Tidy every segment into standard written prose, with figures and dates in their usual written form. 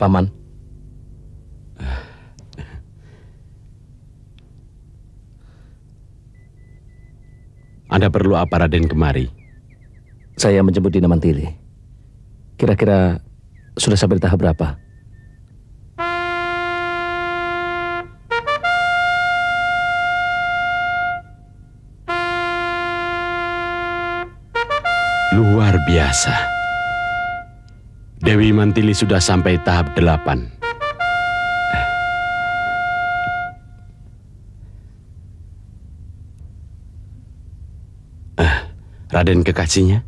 Paman. Anda perlu apa, Raden, kemari? Saya menjemput Dina Mantili. Kira-kira sudah sampai di tahap berapa? Luar biasa. Dewi Mantili sudah sampai tahap 8. Raden kekasihnya?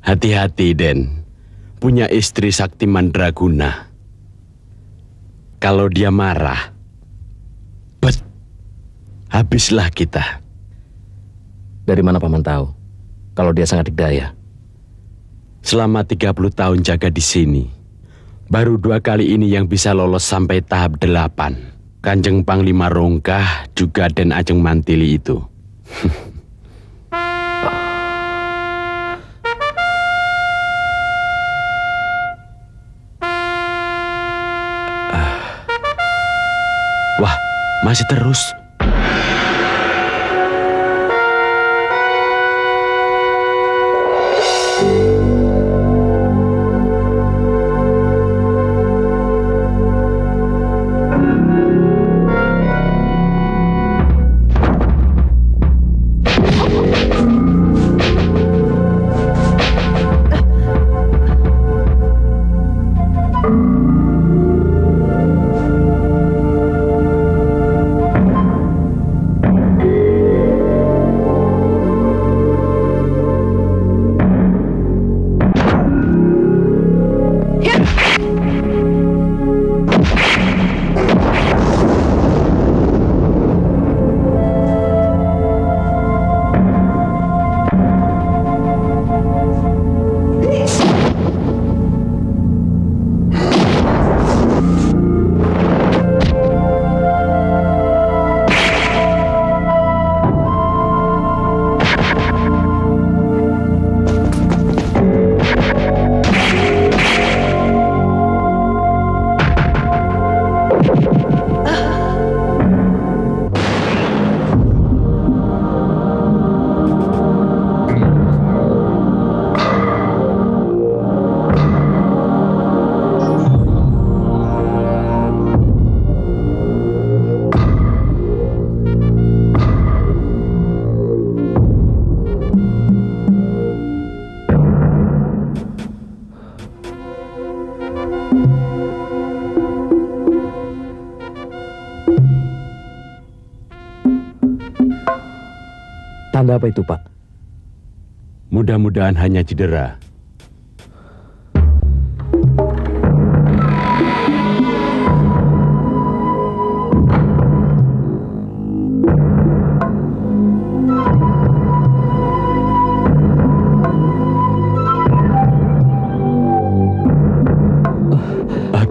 Hati-hati, Den. Punya istri sakti mandraguna. Kalau dia marah, habislah kita. Dari mana Paman tahu kalau dia sangat dikdaya? Selama 30 tahun jaga di sini, baru 2 kali ini yang bisa lolos sampai tahap 8. Kanjeng Panglima Rongkah juga Den Ajeng Mantili itu. Wah, Masih terus. Tanda apa itu, Pak? Mudah-mudahan hanya cedera.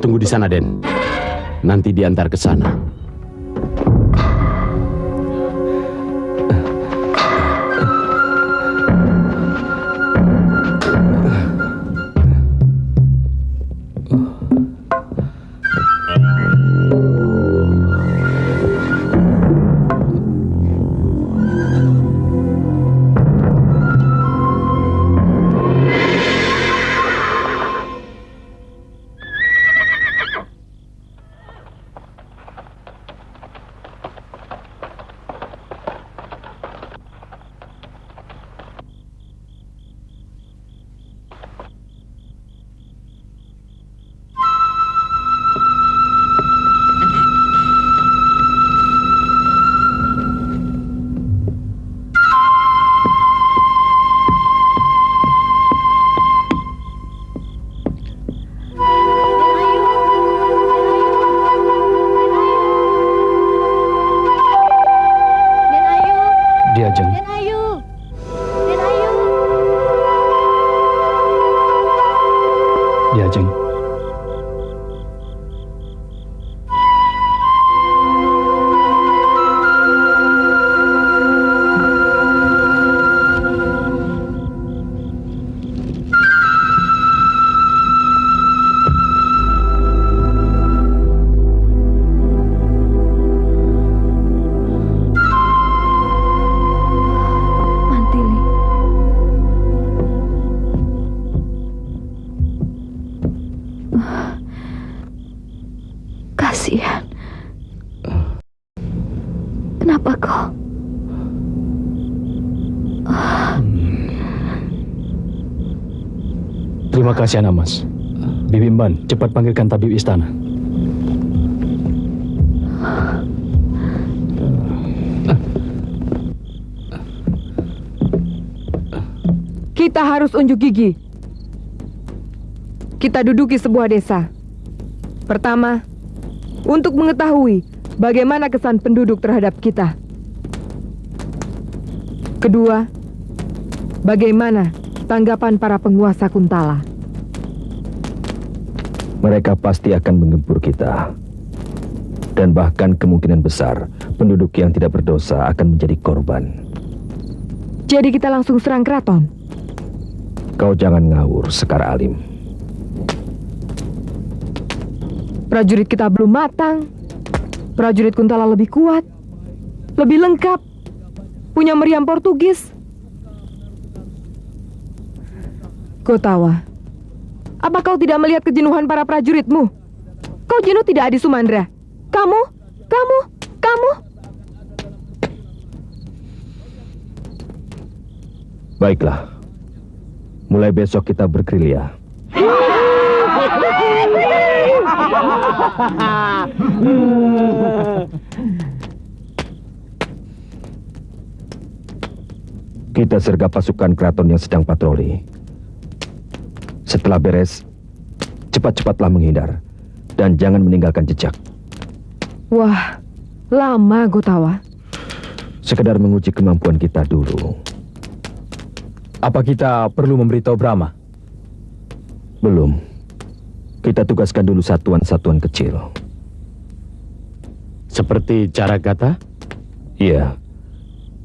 Tunggu di sana, Den. Nanti diantar ke sana. Diajeng. Kasihan. Kenapa kau? Terima kasih, Anamas. Bibi Mban, cepat panggilkan tabib istana. Kita harus unjuk gigi. Kita duduki sebuah desa. Pertama, untuk mengetahui bagaimana kesan penduduk terhadap kita. Kedua, bagaimana tanggapan para penguasa Kuntala. Mereka pasti akan menggempur kita. Dan bahkan kemungkinan besar penduduk yang tidak berdosa akan menjadi korban. Jadi kita langsung serang keraton. Kau jangan ngawur, Sekar Alim. Prajurit kita belum matang. Prajurit Kuntala lebih kuat, lebih lengkap, punya meriam Portugis. Gotawa, apa kau tidak melihat kejenuhan para prajuritmu? Kau jenuh tidak, Adi Sumandra? Kamu. Baiklah, mulai besok kita bergerilya. Kita sergap pasukan keraton yang sedang patroli. Setelah beres, cepat-cepatlah menghindar dan jangan meninggalkan jejak. Wah, lama Gotawa. Sekedar menguji kemampuan kita dulu. Apa kita perlu memberitahu Brahma? Belum. Kita tugaskan dulu satuan-satuan kecil. Seperti cara kata? Iya,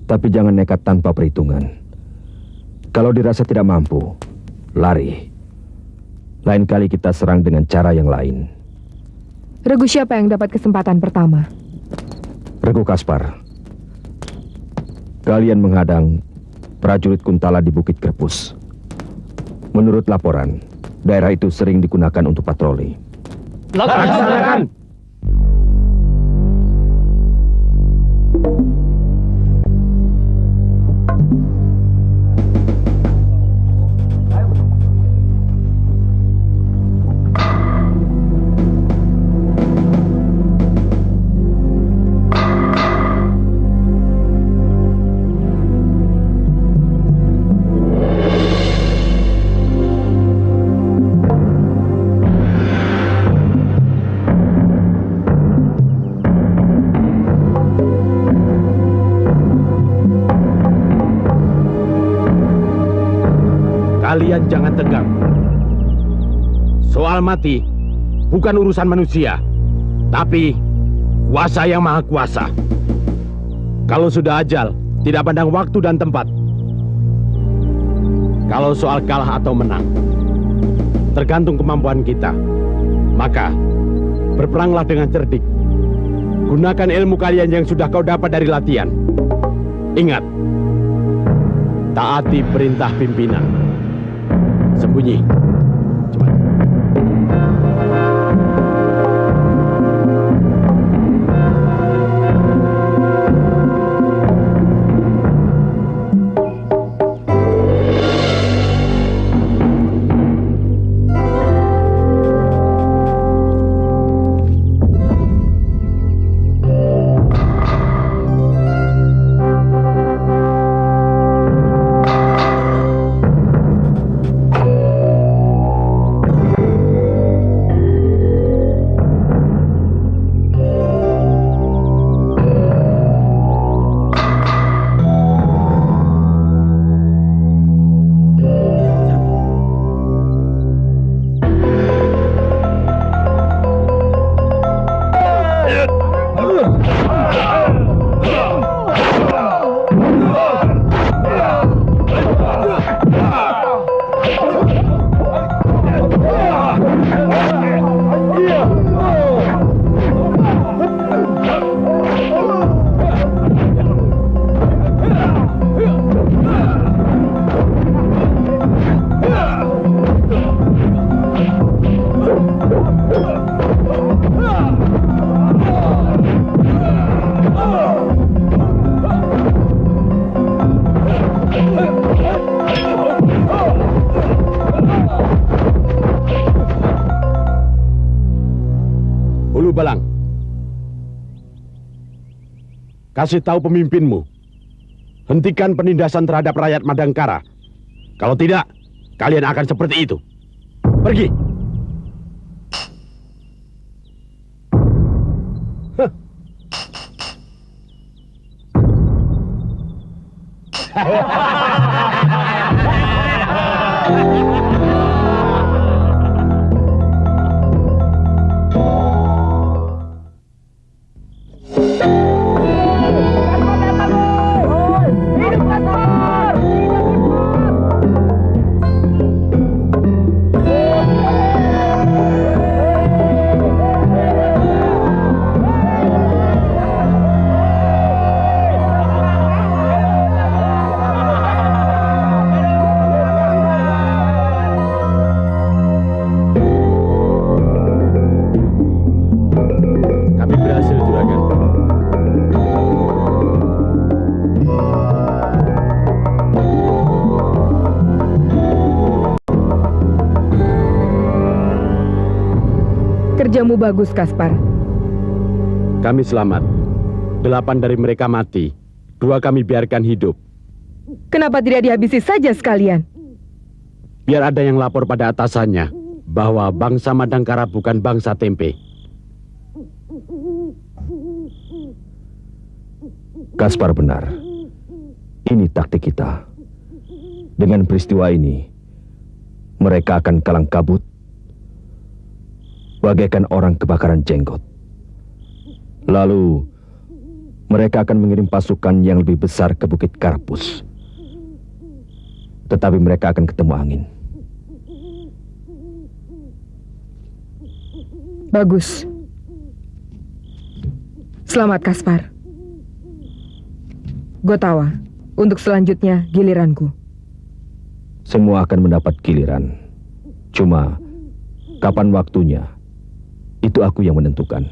tapi jangan nekat tanpa perhitungan. Kalau dirasa tidak mampu, lari. Lain kali kita serang dengan cara yang lain. Regu siapa yang dapat kesempatan pertama? Regu Kaspar. Kalian menghadang prajurit Kuntala di Bukit Krepus. Menurut laporan, daerah itu sering digunakan untuk patroli. Laksanakan! Kalian jangan tegang. Soal mati bukan urusan manusia, tapi kuasa yang maha kuasa. Kalau sudah ajal, tidak pandang waktu dan tempat. Kalau soal kalah atau menang, tergantung kemampuan kita. Maka, berperanglah dengan cerdik. Gunakan ilmu kalian yang sudah kau dapat dari latihan. Ingat, taati perintah pimpinan. Sembunyi. Cepat. Hulu Balang, kasih tahu pemimpinmu, hentikan penindasan terhadap rakyat Madangkara. Kalau tidak, kalian akan seperti itu. Pergi. Kerjamu bagus, Kaspar. Kami selamat. 8 dari mereka mati. 2 kami biarkan hidup. Kenapa tidak dihabisi saja sekalian? Biar ada yang lapor pada atasannya bahwa bangsa Madangkara bukan bangsa tempe. Kaspar benar. Ini taktik kita. Dengan peristiwa ini, mereka akan kalang kabut bagaikan orang kebakaran jenggot. Lalu, mereka akan mengirim pasukan yang lebih besar ke Bukit Karpus. Tetapi mereka akan ketemu angin. Bagus. Selamat, Kaspar. Gotawa, untuk selanjutnya giliranku. Semua akan mendapat giliran. Cuma, kapan waktunya, itu aku yang menentukan.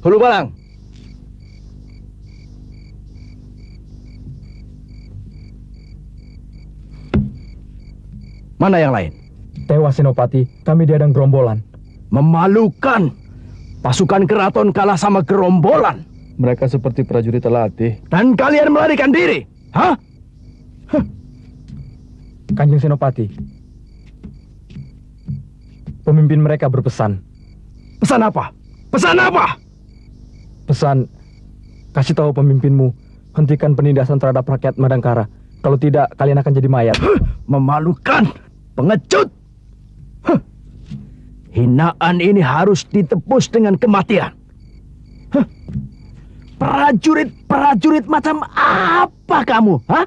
Hulu Balang. Mana yang lain? Tewas Senopati, kami diadang gerombolan. Memalukan. Pasukan keraton kalah sama gerombolan. Mereka seperti prajurit terlatih. Dan kalian melarikan diri. Hah? Kanjeng Senopati, pemimpin mereka berpesan. Pesan apa? Pesan apa? Pesan, kasih tahu pemimpinmu, hentikan penindasan terhadap rakyat Madangkara. Kalau tidak, kalian akan jadi mayat. Memalukan. Pengecut. Hinaan ini harus ditebus dengan kematian. Prajurit macam apa kamu? Hah?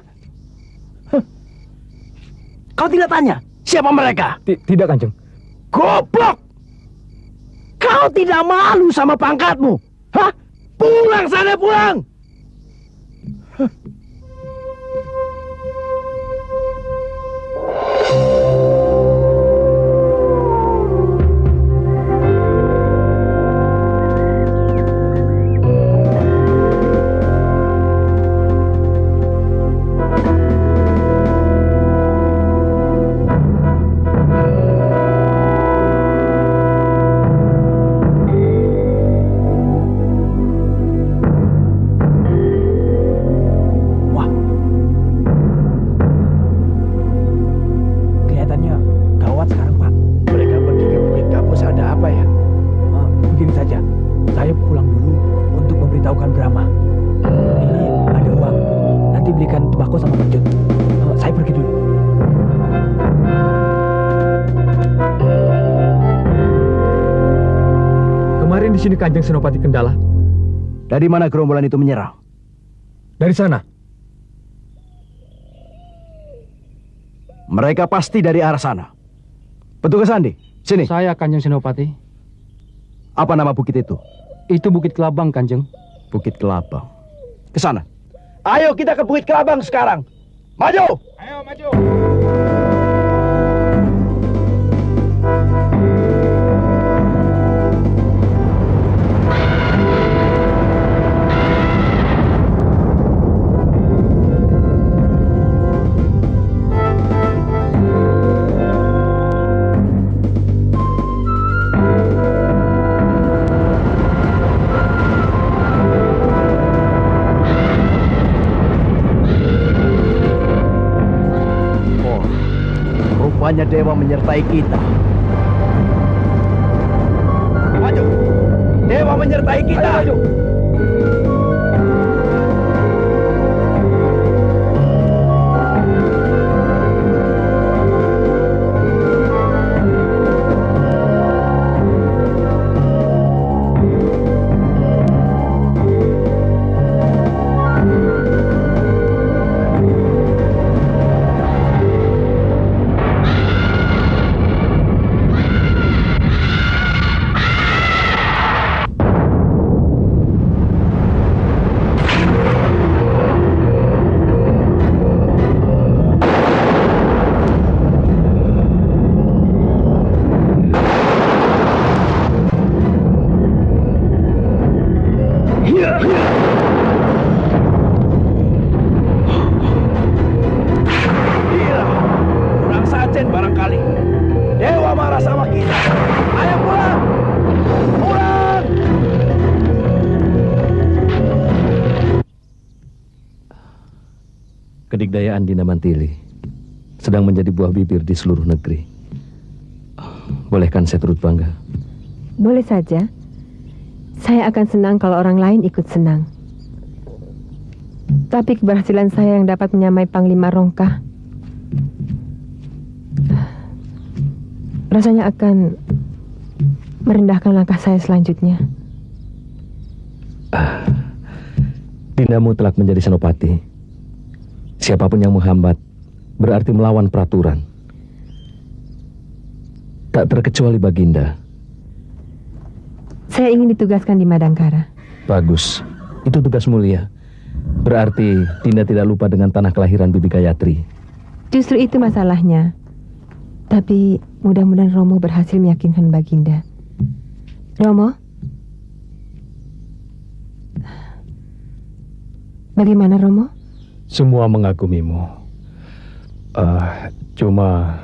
Kau tidak tanya siapa mereka? Tidak, Kanjeng. Goblok! Kau tidak malu sama pangkatmu? Hah? Pulang sana, pulang! Di sini Kanjeng Senopati Kendala. Dari mana gerombolan itu menyerang? Dari sana. Mereka pasti dari arah sana. Petugas Andi, sini. Saya Kanjeng Senopati. Apa nama bukit itu? Itu Bukit Kelabang, Kanjeng. Bukit Kelabang. Ke sana. Ayo kita ke Bukit Kelabang sekarang. Maju! Ayo maju. Rupanya dewa menyertai kita. Maju! Dewa menyertai kita! Maju! kedikdayaan Dinda Mantili sedang menjadi buah bibir di seluruh negeri. Bolehkan saya turut bangga? Boleh saja. Saya akan senang kalau orang lain ikut senang. Tapi keberhasilan saya yang dapat menyamai Panglima Rongkah rasanya akan merendahkan langkah saya selanjutnya. Dindamu telah menjadi senopati. Siapapun yang menghambat berarti melawan peraturan. Tak terkecuali Baginda. Saya ingin ditugaskan di Madangkara. Bagus, itu tugas mulia. Berarti Dinda tidak lupa dengan tanah kelahiran Bibi Gayatri. Justru itu masalahnya. Tapi mudah-mudahan Romo berhasil meyakinkan Baginda. Romo? Bagaimana Romo? Semua mengagumimu. Cuma...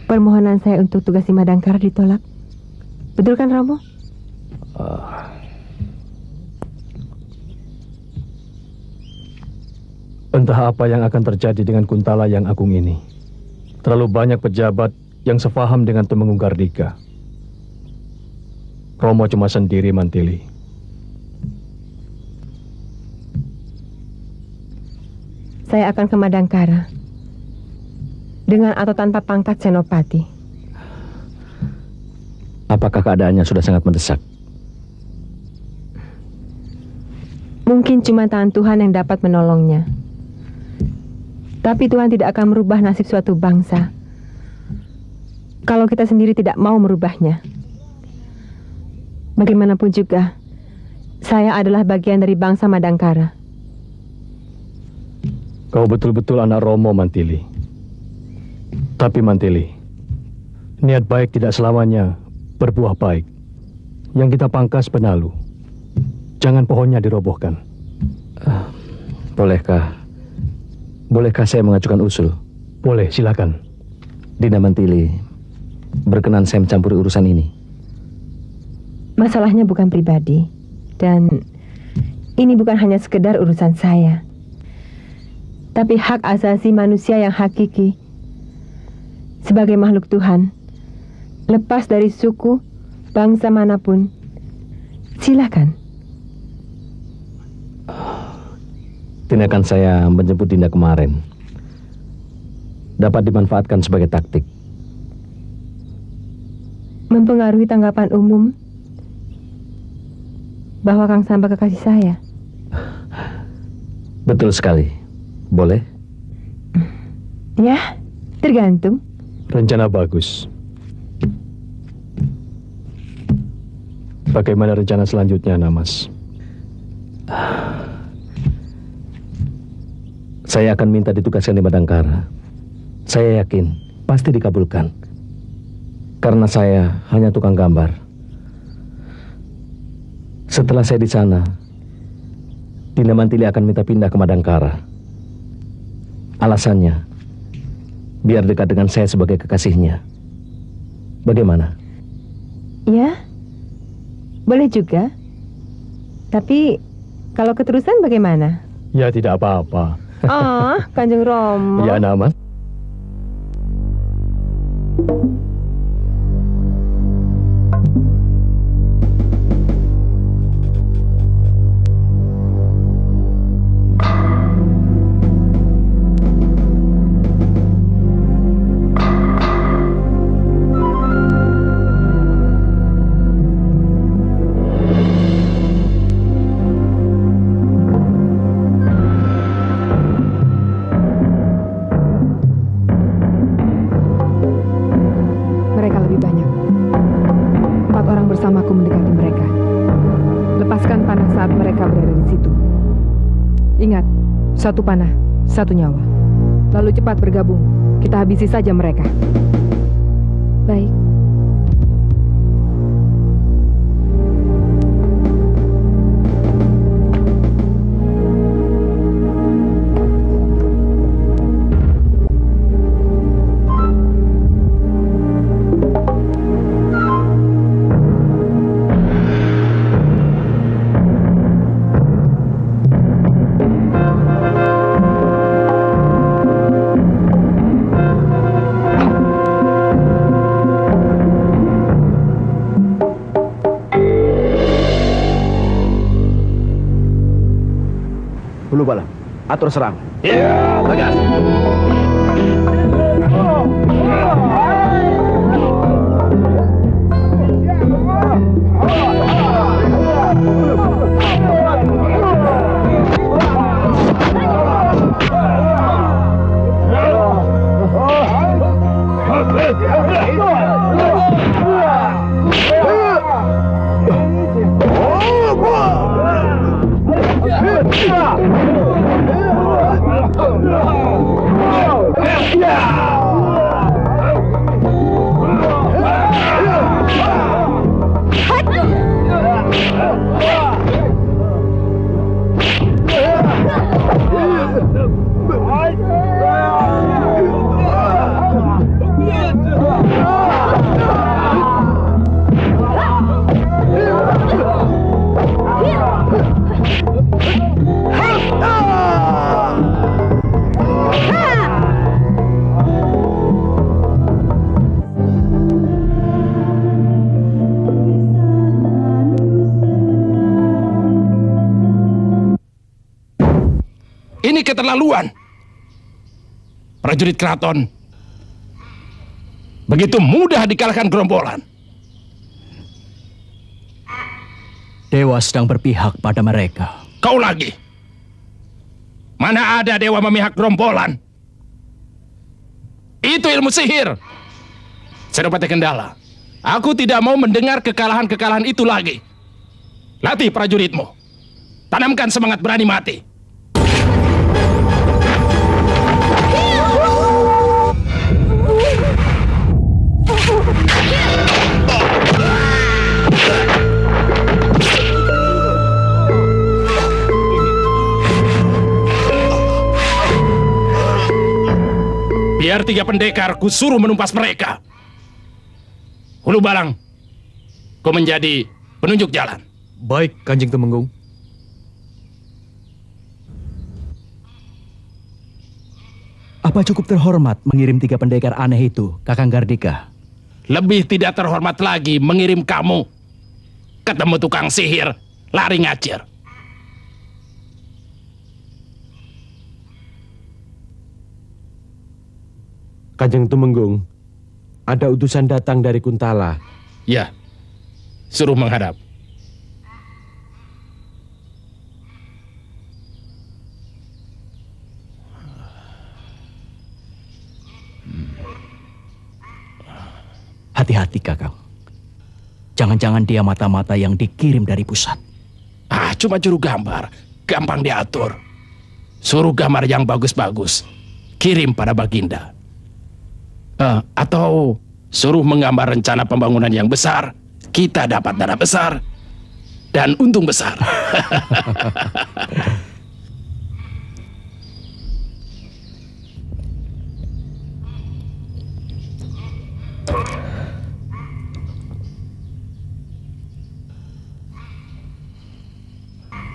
Permohonan saya untuk tugas di Madangkara ditolak. Betul kan Romo? Entah apa yang akan terjadi dengan Kuntala yang agung ini. Terlalu banyak pejabat yang sefaham dengan Temenggung Gardika. Romo cuma sendiri, Mantili. Saya akan ke Madangkara. Dengan atau tanpa pangkat senopati. Apakah keadaannya sudah sangat mendesak? Mungkin cuma tangan Tuhan yang dapat menolongnya. Tapi Tuhan tidak akan merubah nasib suatu bangsa kalau kita sendiri tidak mau merubahnya. Bagaimanapun juga, saya adalah bagian dari bangsa Madangkara. Kau betul-betul anak Romo, Mantili. Tapi Mantili, niat baik tidak selamanya berbuah baik. Yang kita pangkas penalu. Jangan pohonnya dirobohkan. Bolehkah saya mengajukan usul? Boleh, silakan. Dinda Mantili berkenan saya mencampuri urusan ini. Masalahnya bukan pribadi. Dan ini bukan hanya sekedar urusan saya. Tapi hak asasi manusia yang hakiki. Sebagai makhluk Tuhan, lepas dari suku, bangsa manapun, silakan. Tindakan saya menjemput Dinda kemarin dapat dimanfaatkan sebagai taktik. Mempengaruhi tanggapan umum bahwa Kang Samba kekasih saya. Betul sekali. Boleh? Ya, tergantung. Rencana bagus. Bagaimana rencana selanjutnya, Namas? Saya akan minta ditugaskan di Madangkara. Saya yakin pasti dikabulkan. Karena saya hanya tukang gambar. Setelah saya di sana, Dinda Mantili akan minta pindah ke Madangkara. Alasannya, biar dekat dengan saya sebagai kekasihnya. Bagaimana? Ya, boleh juga. Tapi kalau keterusan bagaimana? Ya tidak apa-apa. Kanjeng Romo. Ya, Namas. Bersamaku mendekati mereka. Lepaskan panah saat mereka berada di situ. Ingat, satu panah, satu nyawa. Lalu cepat bergabung. Kita habisi saja mereka. Baik. atur serang. Bagas. Ini keterlaluan. Prajurit keraton begitu mudah dikalahkan gerombolan. Dewa sedang berpihak pada mereka. Kau lagi. Mana ada dewa memihak gerombolan? Itu ilmu sihir. Senopati Kendala, aku tidak mau mendengar kekalahan-kekalahan itu lagi. Latih prajuritmu. Tanamkan semangat berani mati. Biar 3 pendekar ku suruh menumpas mereka. Hulu Balang, kau menjadi penunjuk jalan. Baik, Kanjeng Tumenggung. Apa cukup terhormat mengirim 3 pendekar aneh itu, Kakang Gardika? Lebih tidak terhormat lagi mengirim kamu ketemu tukang sihir lari ngacir. Kanjeng Tumenggung, ada utusan datang dari Kuntala. Ya, suruh menghadap. Hati-hati, Kakang. Jangan-jangan dia mata-mata yang dikirim dari pusat. Cuma juru gambar, gampang diatur. Suruh gambar yang bagus-bagus, kirim pada Baginda. Atau suruh menggambar rencana pembangunan yang besar, kita dapat dana besar dan untung besar.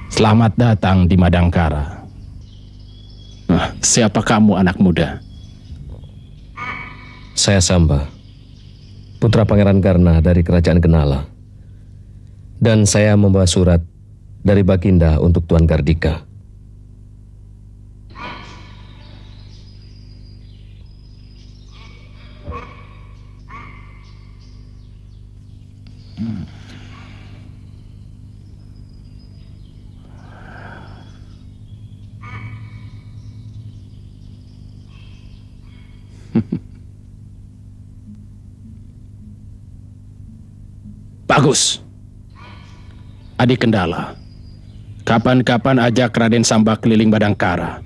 Selamat datang di Madangkara. Siapa kamu, anak muda? Saya Samba, putra Pangeran Karna dari Kerajaan Genala. Dan saya membawa surat dari Baginda untuk Tuan Gardika. Bagus. Adik Kendala, kapan-kapan ajak Raden Samba keliling Madangkara.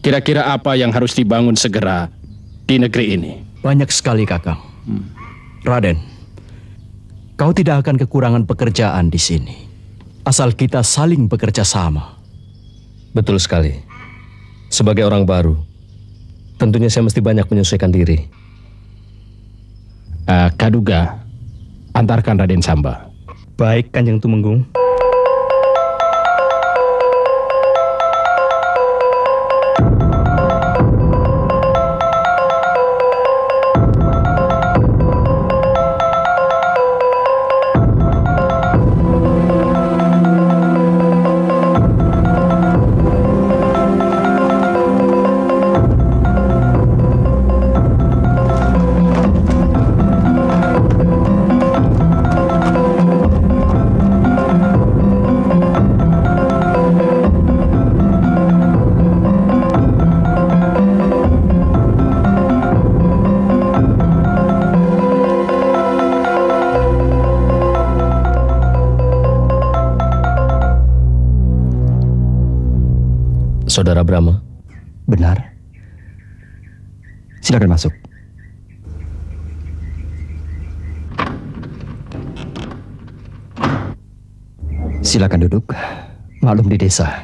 Kira-kira apa yang harus dibangun segera di negeri ini? Banyak sekali, Kakang. Raden, kau tidak akan kekurangan pekerjaan di sini. Asal kita saling bekerja sama. Betul sekali. Sebagai orang baru, tentunya saya mesti banyak menyesuaikan diri. Kaduga, antarkan Raden Samba. Baik, Kanjeng Tumenggung. Saudara Brahma? Benar. Silakan masuk. Silakan duduk. Maklum di desa.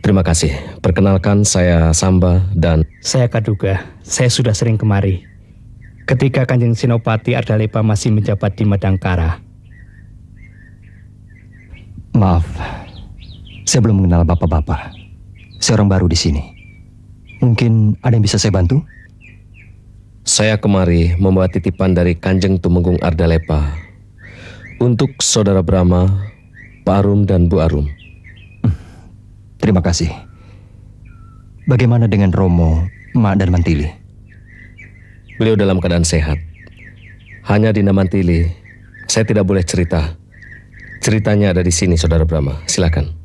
Terima kasih. Perkenalkan, saya Samba dan... Saya Kaduga. Saya sudah sering kemari ketika Kanjeng Senopati Ardalepa masih menjabat di Madangkara. Maaf, saya belum mengenal bapak-bapak. Saya orang baru di sini. Mungkin ada yang bisa saya bantu? Saya kemari membawa titipan dari Kanjeng Tumenggung Ardalepa untuk Saudara Brahma, Pak Arum, dan Bu Arum. Terima kasih. Bagaimana dengan Romo, Mak, dan Mantili? Beliau dalam keadaan sehat. Hanya Dinda Mantili, saya tidak boleh cerita. Ceritanya ada di sini, Saudara Brahma. Silakan.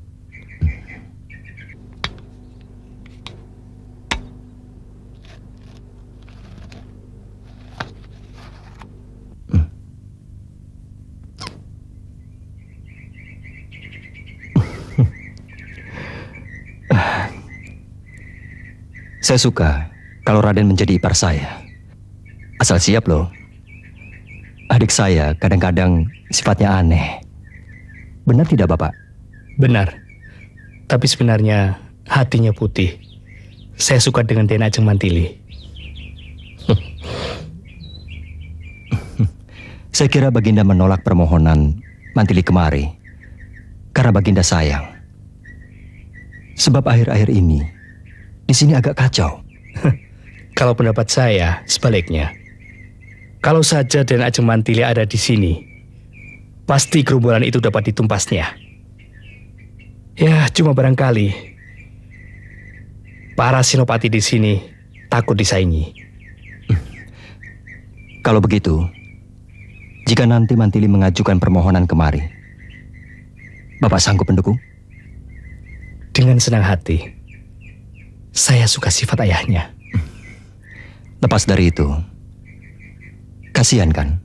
Saya suka kalau Raden menjadi ipar saya. Asal siap loh. Adik saya kadang-kadang sifatnya aneh. Benar tidak, Bapak? Benar. Tapi sebenarnya hatinya putih. Saya suka dengan Den Ajeng Mantili. Saya kira Baginda menolak permohonan Mantili kemari karena Baginda sayang. Sebab akhir-akhir ini di sini agak kacau. Kalau pendapat saya sebaliknya. Kalau saja Den Ajeng Mantili ada di sini, pasti gerombolan itu dapat ditumpasnya. Ya, cuma barangkali para senopati di sini takut disaingi. Kalau begitu, jika nanti Mantili mengajukan permohonan kemari, Bapak sanggup mendukung? Dengan senang hati. Saya suka sifat ayahnya. Lepas dari itu, kasihan kan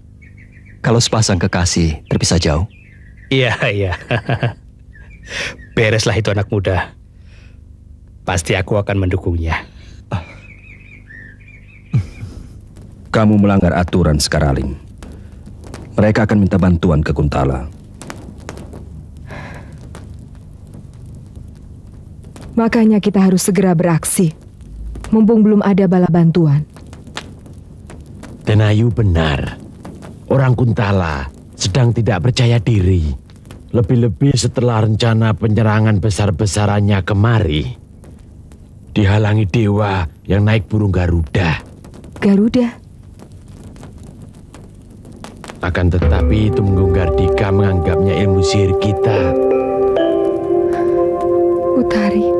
kalau sepasang kekasih terpisah jauh? Iya. Bereslah itu anak muda. Pasti aku akan mendukungnya. Kamu melanggar aturan, Sekaraling. Mereka akan minta bantuan ke Kuntala. Makanya kita harus segera beraksi. Mumpung belum ada bala bantuan. Denayu benar. Orang Kuntala sedang tidak percaya diri. Lebih-lebih setelah rencana penyerangan besar-besarannya kemari. Dihalangi dewa yang naik burung Garuda. Garuda? Akan tetapi Tumenggung Gardika menganggapnya ilmu sihir kita. Utari.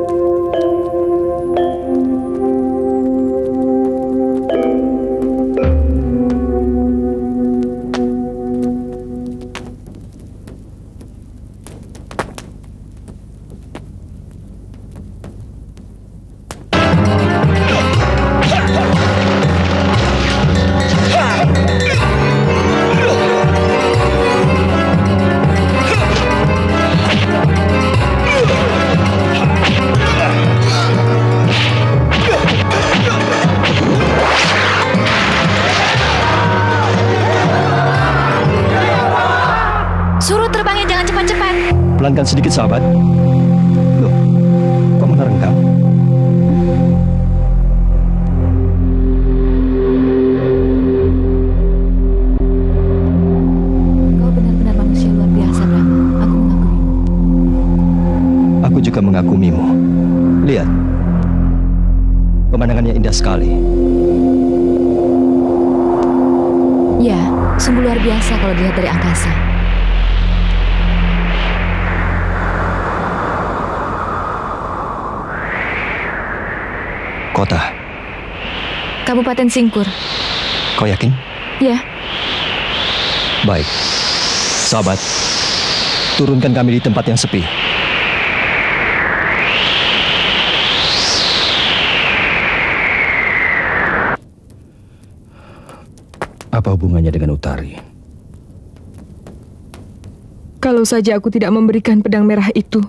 Pelankan sedikit, sahabat. Loh, kok menerengkam? Kau benar-benar manusia luar biasa, Brahma. Aku mengagumimu. Aku juga mengagumimu. Lihat, pemandangannya indah sekali. Ya, sungguh luar biasa kalau dilihat dari angkasa. Kota. Kabupaten Singkur. Kau yakin? Ya. Baik. Sahabat, turunkan kami di tempat yang sepi. Apa hubungannya dengan Utari? Kalau saja aku tidak memberikan pedang merah itu,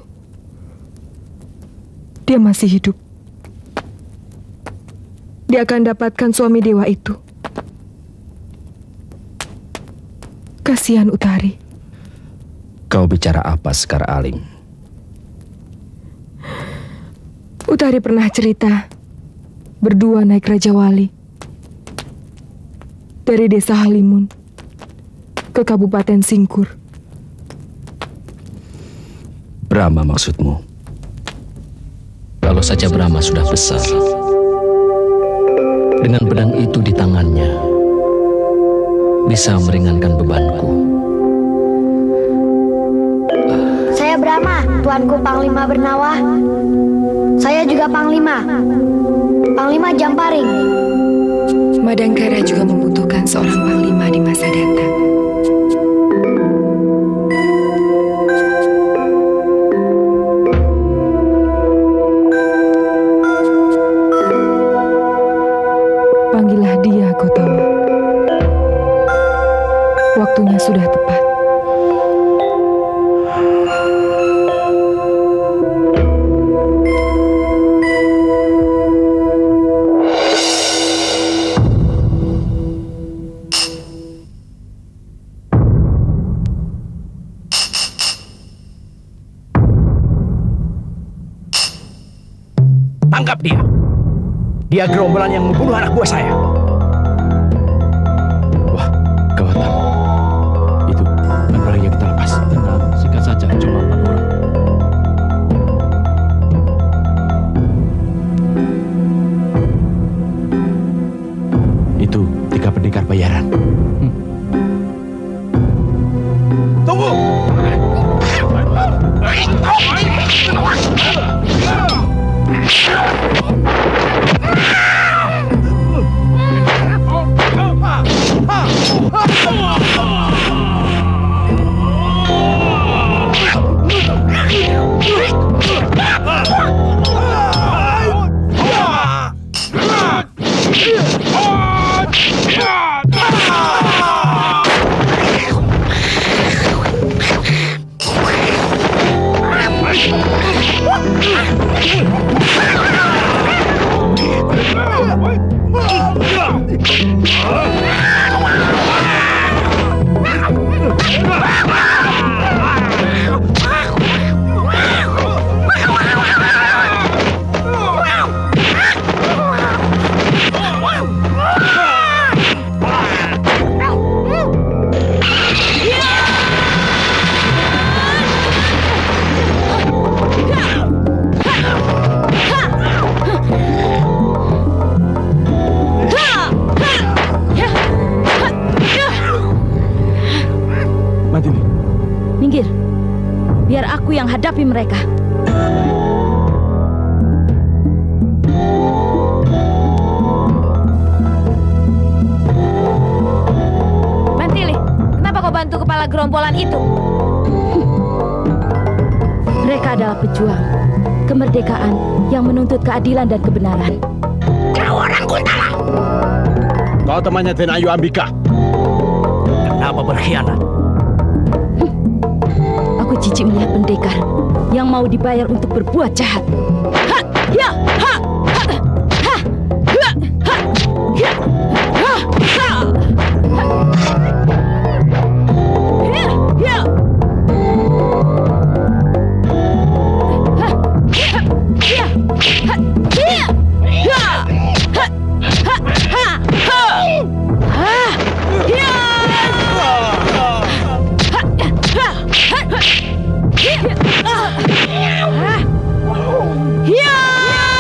dia masih hidup. Dia akan dapatkan suami dewa itu. Kasihan Utari. Kau bicara apa, Sekar Alim? Utari pernah cerita berdua naik Raja Wali dari desa Halimun ke Kabupaten Singkur. Brahma maksudmu? Kalau saja Brahma sudah besar, dengan pedang itu di tangannya, bisa meringankan bebanku. Saya Brahma, Tuanku Panglima Bernawa. Saya juga Panglima. Panglima Jamparing. Madangkara juga membutuhkan seorang panglima di masa datang. Panggillah dia, Gotama. Waktunya sudah tepat. Tangkap dia. Dia gerombolan yang membunuh anak buah saya. Wah, gawat. Itu barang yang kita lepas. Tenang, sikat saja, cuma 4 orang. Itu 3 pendekar bayaran. Tunggu! Minggir, biar aku yang hadapi mereka. Mantili, kenapa kau bantu kepala gerombolan itu? Mereka adalah pejuang kemerdekaan yang menuntut keadilan dan kebenaran. Kau orang Kuntala. Kau temannya Den Ayu Ambika. Kenapa berkhianat? Aku jijik melihat pendekar yang mau dibayar untuk berbuat jahat. Ha! Ya! Ha! Ha! Ha! Ha! Ha! Ya! Ha! Ha! Ya! Ya! Ha! Ya! Ya! Ha! Ya! Ya! Ha! Ha! Ha! Ha! Ha! Ya! Ya!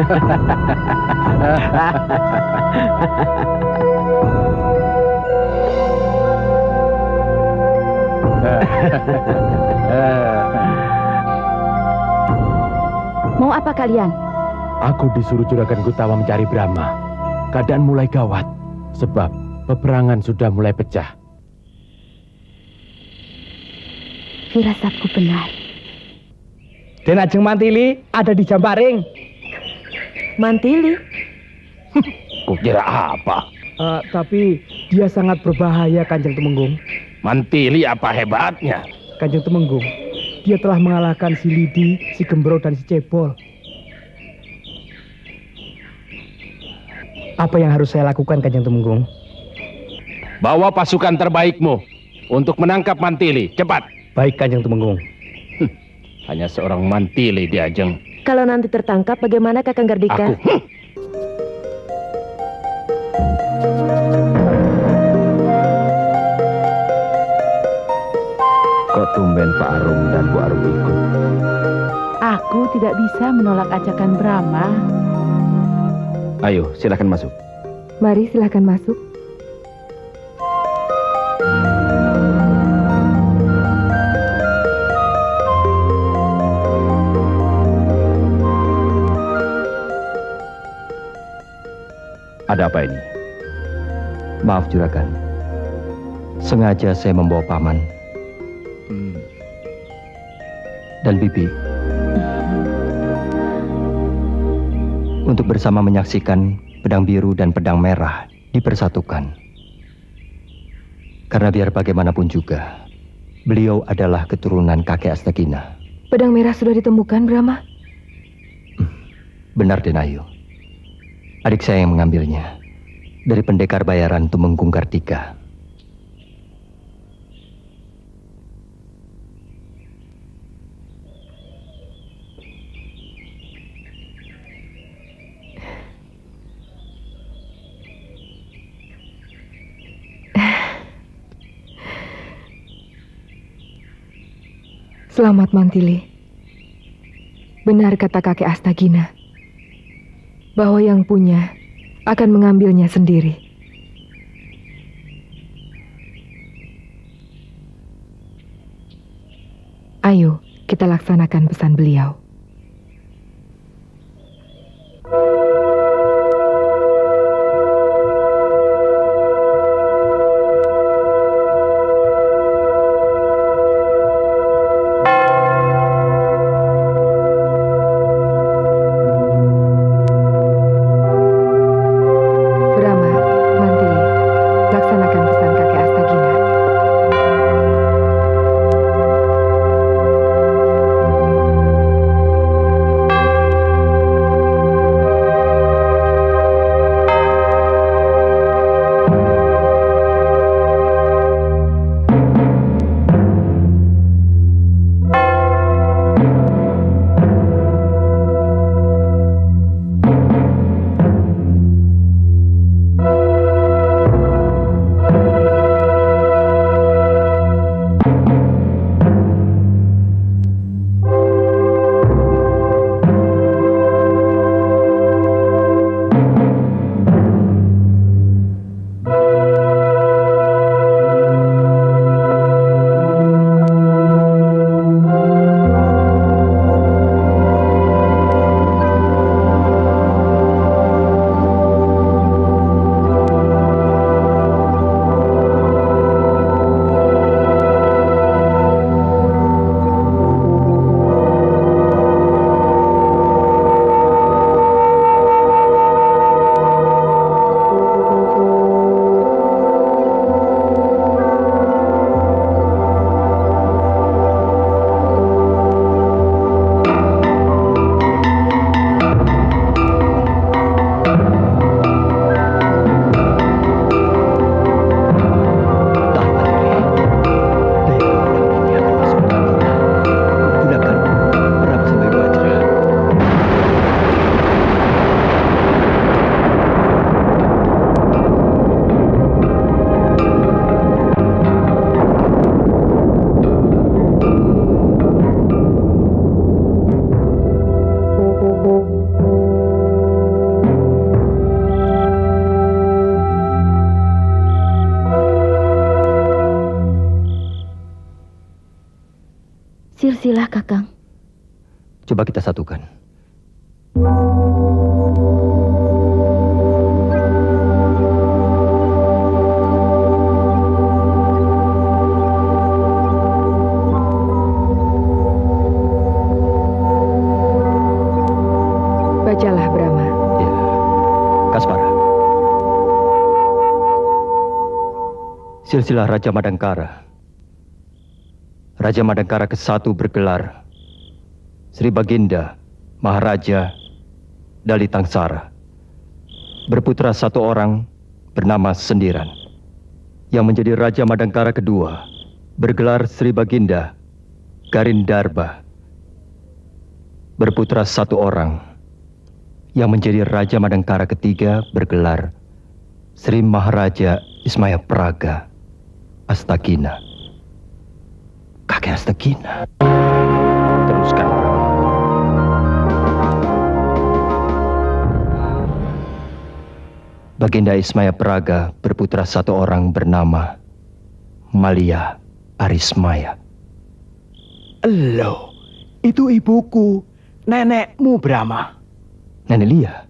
Mau apa kalian? Aku disuruh Juragan Gutawa mencari Brahma. Keadaan mulai gawat, sebab peperangan sudah mulai pecah. Firasatku benar. Den Ajeng Mantili ada di Jamparing. Mantili? Kukira apa? Tapi dia sangat berbahaya, Kanjeng Temenggung. Mantili apa hebatnya? Kanjeng Temenggung, dia telah mengalahkan si Lidi, si Gembro, dan si Cebol. Apa yang harus saya lakukan, Kanjeng Temenggung? Bawa pasukan terbaikmu untuk menangkap Mantili. Cepat. Baik, Kanjeng Temenggung. Hanya seorang Mantili di Ajeng. Kalau nanti tertangkap, bagaimana Kakang Gardika? Kok tumben Pak Arum dan Bu Arum ikut? Aku tidak bisa menolak ajakan Brahma. Ayo, silakan masuk. Mari silahkan masuk. Ada apa ini? Maaf Juragan, sengaja saya membawa Paman dan Bibi untuk bersama menyaksikan pedang biru dan pedang merah dipersatukan. Karena biar bagaimanapun juga, beliau adalah keturunan kakek Astagina. Pedang merah sudah ditemukan, Brahma? Benar, Denayu. Adik saya yang mengambilnya dari pendekar bayaran Tumenggung Gardika. Selamat, Mantili. Benar kata kakek Astagina, bahwa yang punya akan mengambilnya sendiri. Ayo, kita laksanakan pesan beliau. Baiklah, Kakang. Coba kita satukan. Bacalah, Brahma. Ya. Kaspara. Silsilah Raja Madangkara. Raja Madangkara ke-1 bergelar Sri Baginda Maharaja Dali Tangsara. Berputra 1 orang bernama Sendiran. Yang menjadi Raja Madangkara ke-2 bergelar Sri Baginda Garindarba. Berputra 1 orang yang menjadi Raja Madangkara ke-3 bergelar Sri Maharaja Ismaya Praga Astagina. Kakek Astagina. Teruskan. Baginda Ismaya Praga berputra 1 orang bernama Malia Arismaya. Loh, itu ibuku, nenekmu Brahma. Nenek Lia.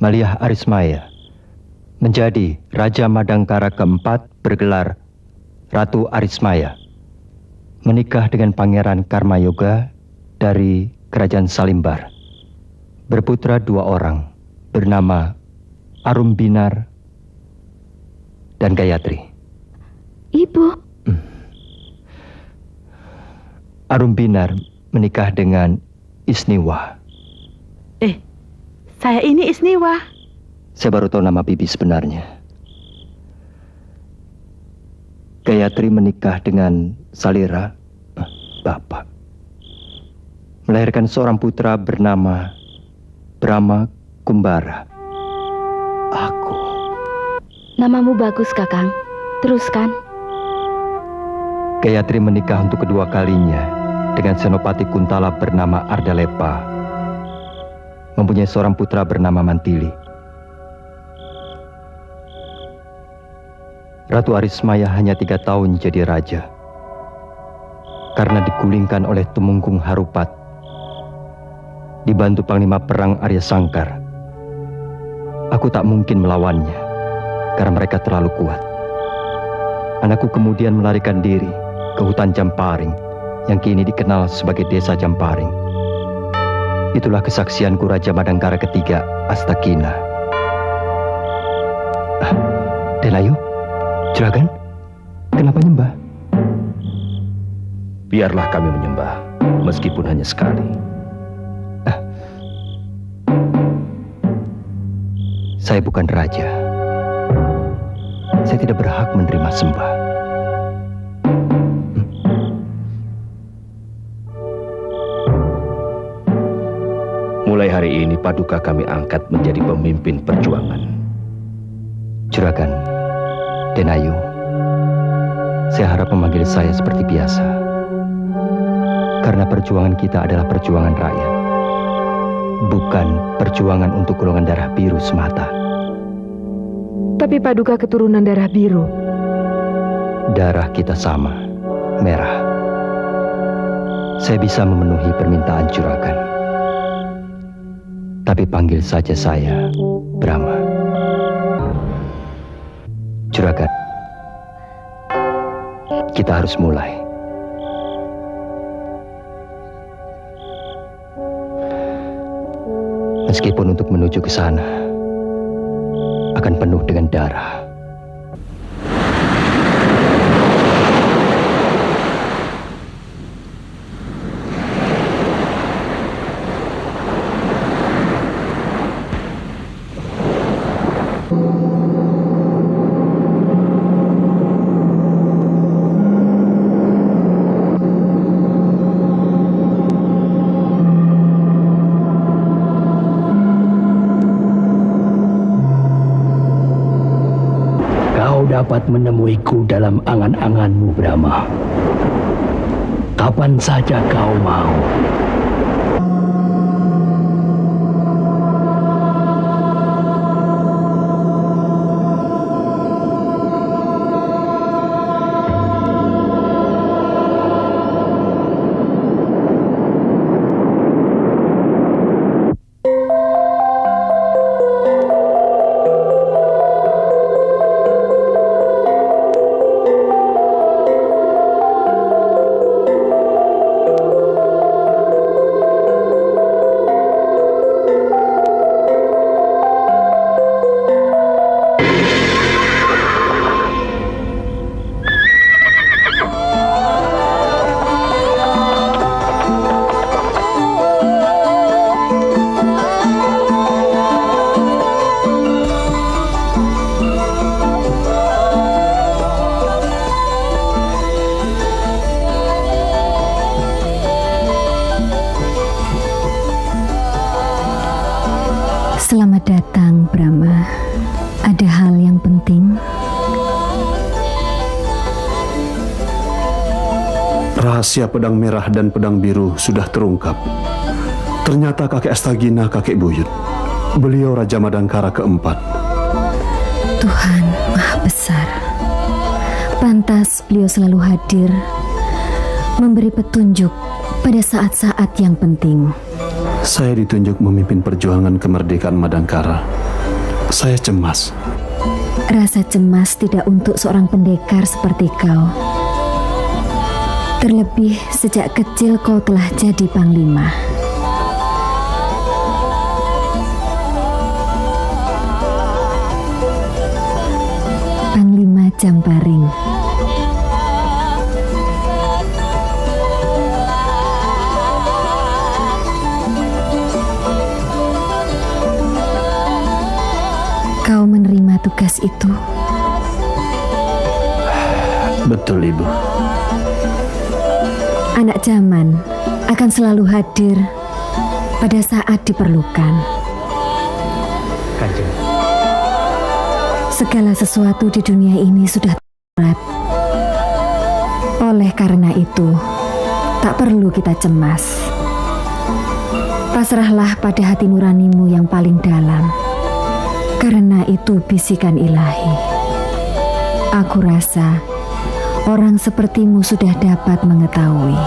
Malia Arismaya menjadi Raja Madangkara ke-4 bergelar Ratu Arismaya. Menikah dengan Pangeran Karmayoga dari Kerajaan Salimbar. Berputra 2 orang bernama Arumbinar dan Gayatri. Ibu. Arumbinar menikah dengan Isniwa. Saya ini Isniwa. Saya baru tahu nama bibi sebenarnya. Gayatri menikah dengan Salira, bapak. Melahirkan seorang putra bernama Brahma Kumbara. Aku. Namamu bagus, Kakang. Teruskan. Gayatri menikah untuk kedua kalinya dengan Senopati Kuntala bernama Ardalepa. Mempunyai seorang putra bernama Mantili. Ratu Arismaya hanya 3 tahun jadi raja. Karena digulingkan oleh Tumenggung Harupat. Dibantu Panglima Perang Arya Sangkar. Aku tak mungkin melawannya. Karena mereka terlalu kuat. Anakku kemudian melarikan diri ke hutan Jamparing yang kini dikenal sebagai Desa Jamparing. Itulah kesaksianku Raja Madangkara ke-3 Astagina. Delayu, Juragan, kenapa nyembah? Biarlah kami menyembah, meskipun hanya sekali. Saya bukan raja. Saya tidak berhak menerima sembah. Mulai hari ini Paduka kami angkat menjadi pemimpin perjuangan. Juragan, Denayu, saya harap memanggil saya seperti biasa. Karena perjuangan kita adalah perjuangan rakyat. Bukan perjuangan untuk golongan darah biru semata. Tapi Paduka keturunan darah biru. Darah kita sama, merah. Saya bisa memenuhi permintaan Juragan. Tapi panggil saja saya Brahma. Juragan, kita harus mulai. Meskipun untuk menuju ke sana akan penuh dengan darah. Dapat menemuiku dalam angan-anganmu, Brahma. Kapan saja kau mau. datang, Brahma. Ada hal yang penting. Rahasia pedang merah dan pedang biru sudah terungkap. Ternyata kakek Astagina kakek buyut. Beliau Raja Madangkara keempat. Tuhan Maha Besar. Pantas beliau selalu hadir, memberi petunjuk pada saat-saat yang penting. Saya ditunjuk memimpin perjuangan kemerdekaan Madangkara. Saya cemas. Rasa cemas tidak untuk seorang pendekar seperti kau. Terlebih sejak kecil kau telah jadi panglima. Panglima Jamparing. Kau menerima tugas itu? Betul, Ibu. Anak zaman akan selalu hadir pada saat diperlukan. Kanjeng. Segala sesuatu di dunia ini sudah terberat. Oleh karena itu, tak perlu kita cemas. Pasrahlah pada hati nuranimu yang paling dalam. Karena itu bisikan ilahi. Aku rasa orang sepertimu sudah dapat mengetahui.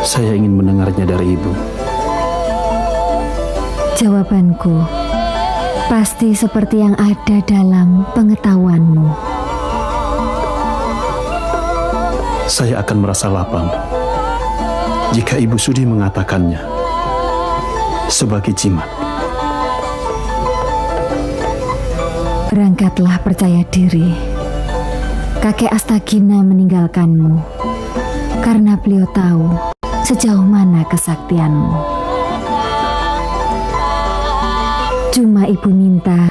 Saya ingin mendengarnya dari Ibu. Jawabanku pasti seperti yang ada dalam pengetahuanmu. Saya akan merasa lapang jika Ibu sudi mengatakannya sebagai jimat. Berangkatlah percaya diri. Kakek Astagina meninggalkanmu karena beliau tahu sejauh mana kesaktianmu. Cuma Ibu minta,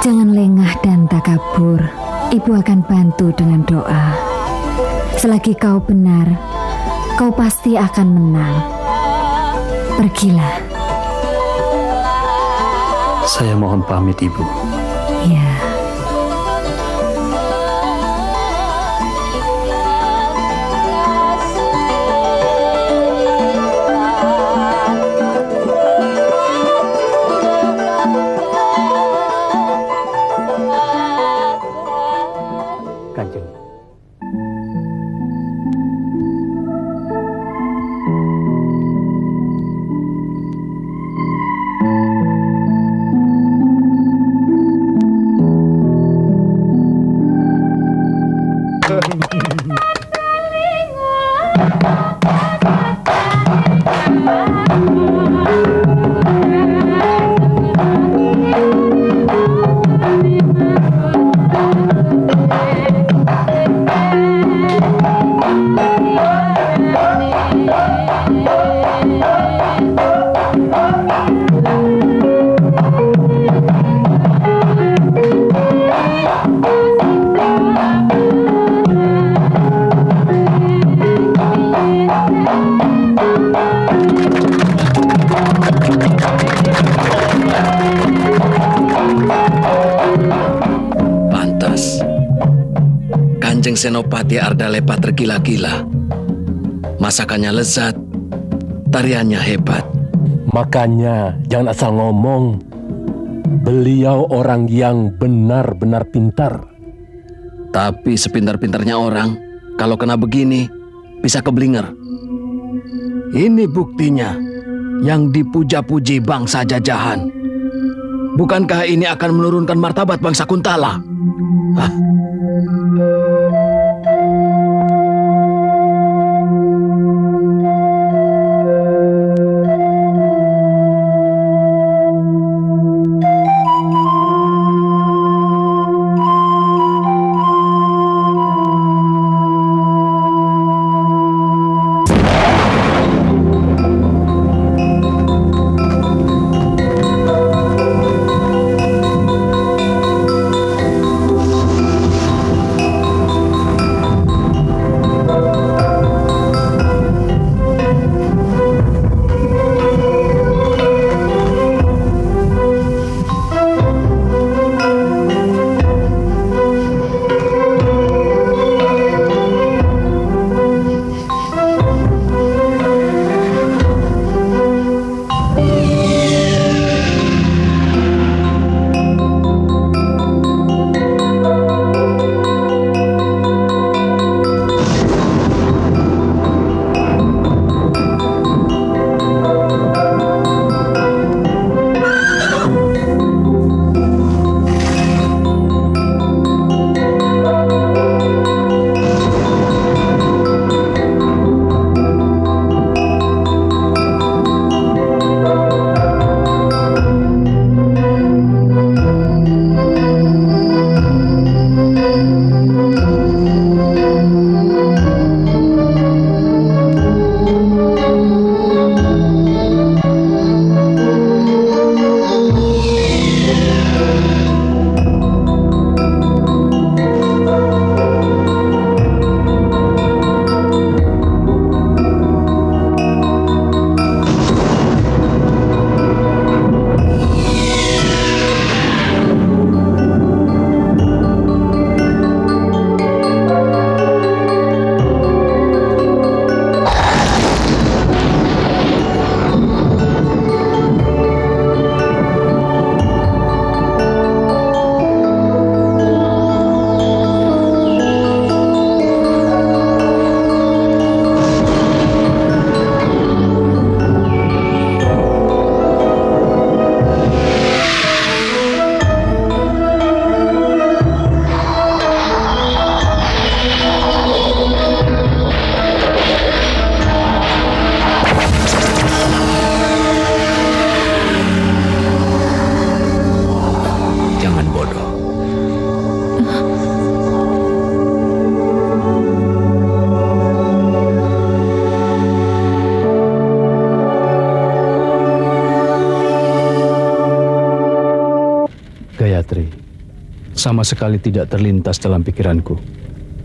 jangan lengah dan takabur. Ibu akan bantu dengan doa. Selagi kau benar, kau pasti akan menang. Pergilah. Saya mohon pamit, Ibu. Ya. Kanjeng. Pantas Kanjeng Senopati Ardalepa tergila-gila. Masakannya lezat, tariannya hebat. Makanya jangan asal ngomong. Beliau orang yang benar-benar pintar. Tapi sepintar-pintarnya orang, kalau kena begini, bisa keblinger. Ini buktinya yang dipuja-puji bangsa jajahan. Bukankah ini akan menurunkan martabat bangsa Kuntala? Hah? sama sekali tidak terlintas dalam pikiranku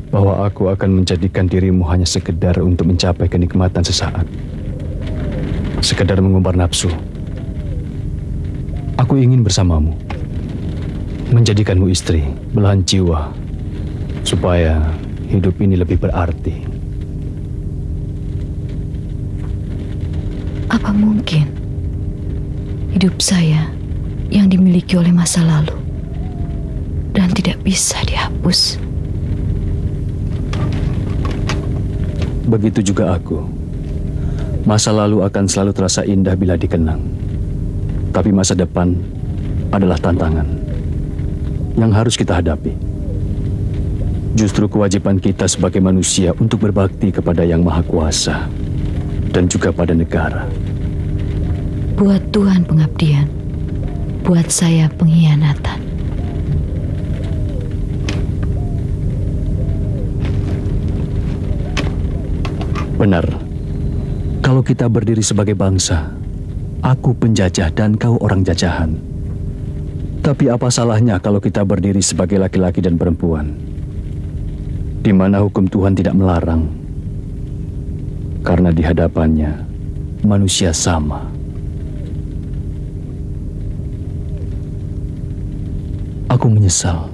bahwa aku akan menjadikan dirimu hanya sekedar untuk mencapai kenikmatan sesaat. Sekedar mengumbar nafsu. Aku ingin bersamamu, menjadikanmu istri, belahan jiwa, supaya hidup ini lebih berarti. Apa mungkin hidup saya yang dimiliki oleh masa lalu dan tidak bisa dihapus? Begitu juga aku. Masa lalu akan selalu terasa indah bila dikenang. Tapi masa depan adalah tantangan yang harus kita hadapi. Justru kewajiban kita sebagai manusia untuk berbakti kepada Yang Maha Kuasa dan juga pada negara. Buat Tuhan pengabdian, buat saya pengkhianatan. Benar. Kalau kita berdiri sebagai bangsa, aku penjajah dan kau orang jajahan. Tapi apa salahnya kalau kita berdiri sebagai laki-laki dan perempuan, di mana hukum Tuhan tidak melarang, karena di hadapannya manusia sama. Aku menyesal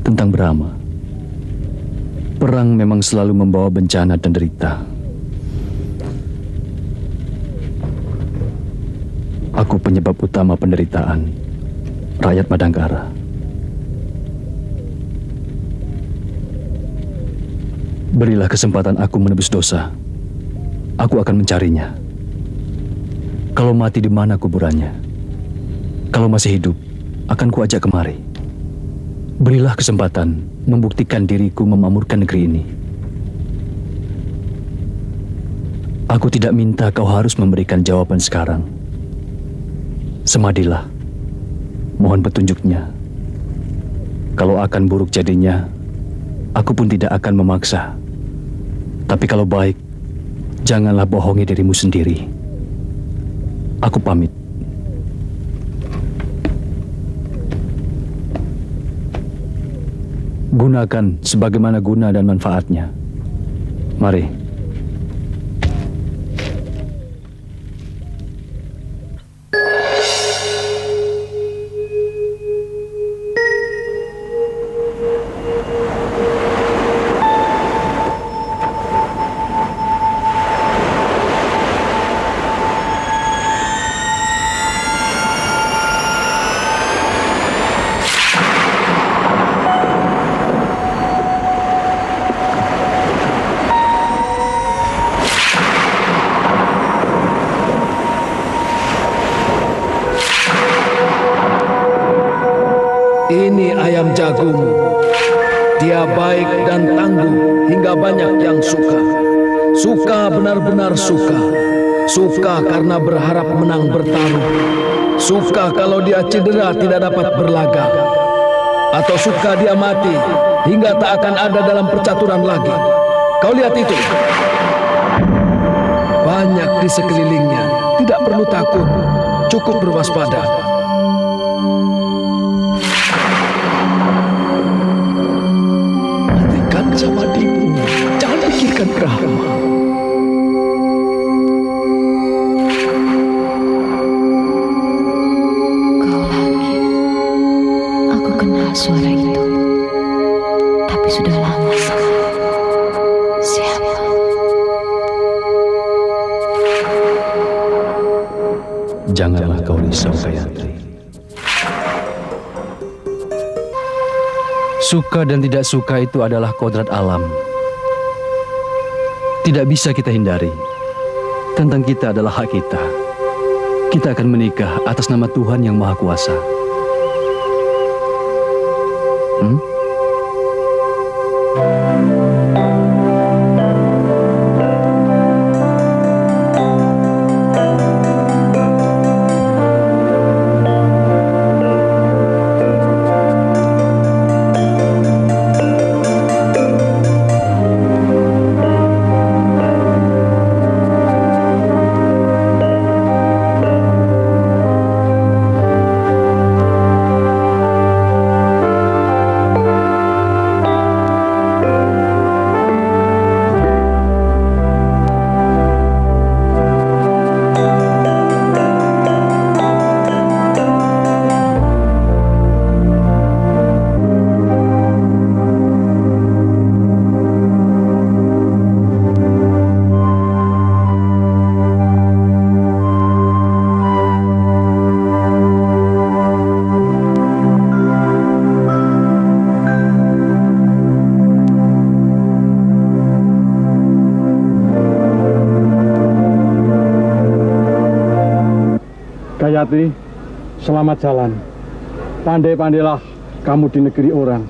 tentang Brahma. Perang memang selalu membawa bencana dan derita. Aku penyebab utama penderitaan rakyat Madangkara. Berilah kesempatan aku menebus dosa. Aku akan mencarinya. Kalau mati, di mana kuburannya? Kalau masih hidup, akan kuajak kemari. Berilah kesempatan membuktikan diriku memamurkan negeri ini. Aku tidak minta kau harus memberikan jawaban sekarang. Semadilah, mohon petunjuknya. Kalau akan buruk jadinya, aku pun tidak akan memaksa. Tapi kalau baik, janganlah bohongi dirimu sendiri. Aku pamit. Gunakan sebagaimana guna dan manfaatnya. Mari. Ini ayam jagomu. Dia baik dan tangguh hingga banyak yang suka. Suka, benar-benar suka. Suka karena berharap menang bertarung. Suka kalau dia cedera tidak dapat berlaga. Atau suka dia mati hingga tak akan ada dalam percaturan lagi. Kau lihat itu. Banyak di sekelilingnya. Tidak perlu takut. Cukup berwaspada. Sama dirimu, jangan pikirkan Brahma. Kau lagi. Aku kenal suara itu. Tapi sudah lama sekali. Siapa? Janganlah kau risau, Gayatri. Suka dan tidak suka itu adalah kodrat alam. Tidak bisa kita hindari. Tentang kita adalah hak kita. Kita akan menikah atas nama Tuhan Yang Maha Kuasa. Senopati, selamat jalan. Pandai-pandailah kamu di negeri orang.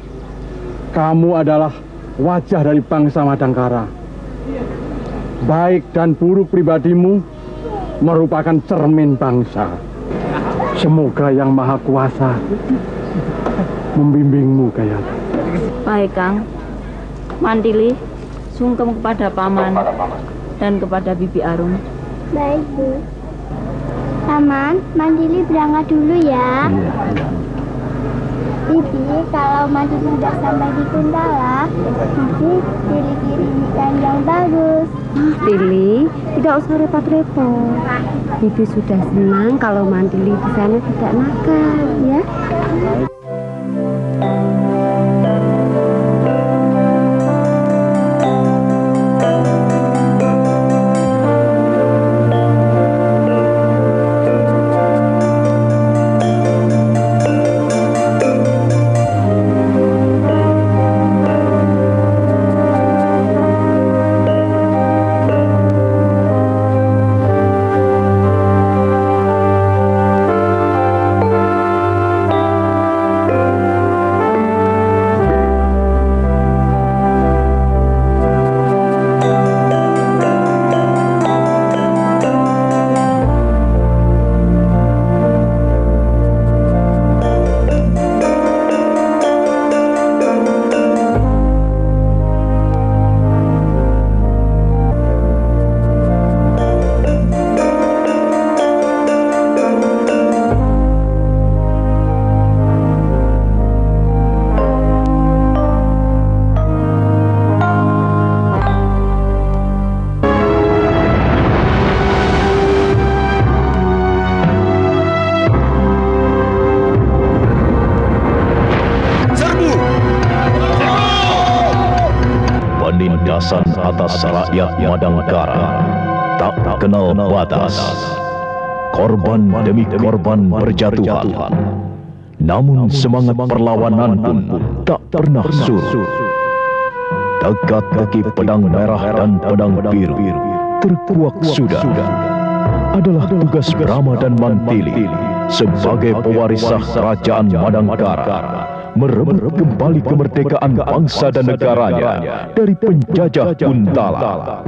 Kamu adalah wajah dari bangsa Madangkara. Baik dan buruk pribadimu merupakan cermin bangsa. Semoga Yang Maha Kuasa membimbingmu, Gayatri. Baik, Kang. Mantili, sungkem kepada Paman dan kepada Bibi Arum. Baik, Bu. Paman, Mandili berangkat dulu ya. Bibi, kalau Mandili sudah sampai di Kuntala, Bibi pilih-pilih yang bagus. Tili, tidak usah repot-repot. Bibi sudah senang kalau Mandili di sana tidak nakal, ya. Penindasan atas rakyat Madangkara tak kenal batas. Korban demi korban berjatuhan, namun semangat perlawanan pun tak pernah surut. Tegak kaki pedang merah dan pedang biru terkuak sudah. Adalah tugas Brahma dan Mantili sebagai pewaris sah kerajaan Madangkara merebut kembali kemerdekaan bangsa dan negaranya dari penjajah Kuntala.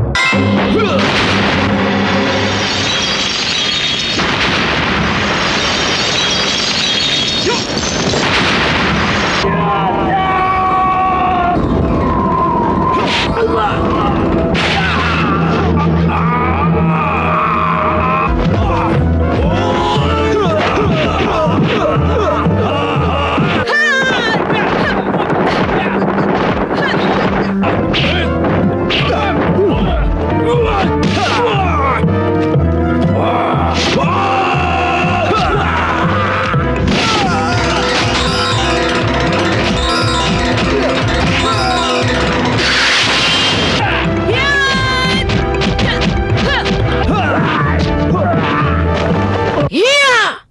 Yeah!